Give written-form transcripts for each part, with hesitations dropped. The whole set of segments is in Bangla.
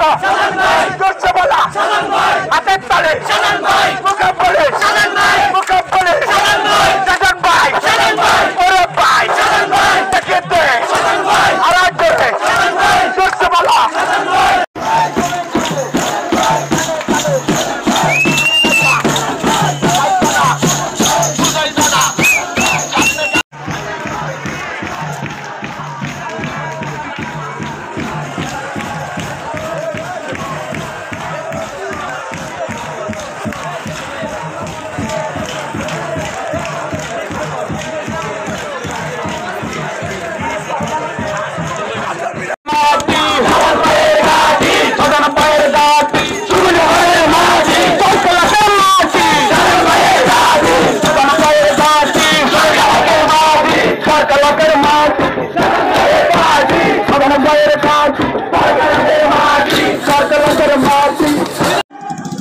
को जोर से बोला हाथे ताले मुकाबले मुकाबले जगन भाई ओरे भाई देखते आराम दे जोर से बोला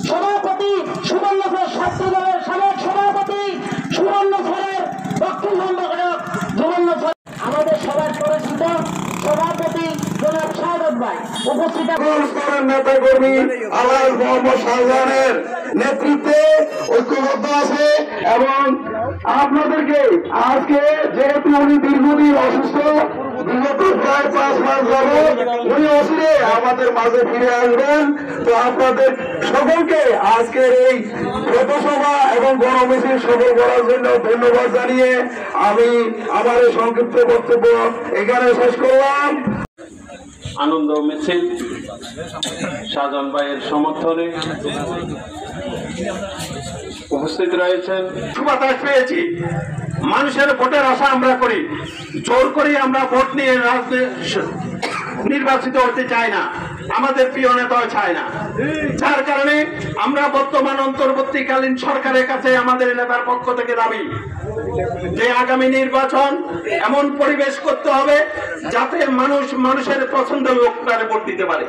সভাপতি সুবর্ণচর ছাত্র দলের সাবেক সভাপতি সুবর্ণচরের দক্ষিণ সম্পাদক সুবর্ণচর আমাদের সবার পরিচিত সভাপতি জনাব শাহাদাত ভাই উপস্থিত নেতা কর্মী আলহাজ মোহাম্মদ শাহজাহানের নেতৃত্বে ঐক্যবদ্ধ আছে এবং আপনাদেরকে আজকে যেহেতু উনি দীর্ঘদিন অসুস্থ বিগত প্রায় 5 মাস যাবত উনি অচিরে আমাদের মাঝে ফিরে আসবেন। তো আপনাদের সকলকে আজকের এই পথসভা এবং গণমিছিল সফল করার জন্য ধন্যবাদ জানিয়ে আমি আমার এই সংক্ষিপ্ত বক্তব্য এখানে শেষ করলাম। আনন্দ মিছিল শাহজাহান ভাইয়ের সমর্থনে উপস্থিত রয়েছেন। সুবাতাস পেয়েছি, মানুষের ভোটের আশা আমরা করি, জোর করে আমরা ভোট নিয়ে নির্বাচিত হতে চাই না, আমাদের প্রিয় নেতাও চায় না। যার কারণে আমরা বর্তমান অন্তর্বর্তীকালীন সরকারের কাছে আমাদের নেতার পক্ষ থেকে দাবি যে আগামী নির্বাচন এমন পরিবেশ করতে হবে যাতে মানুষের পছন্দের লোকটারে ভোট দিতে পারে।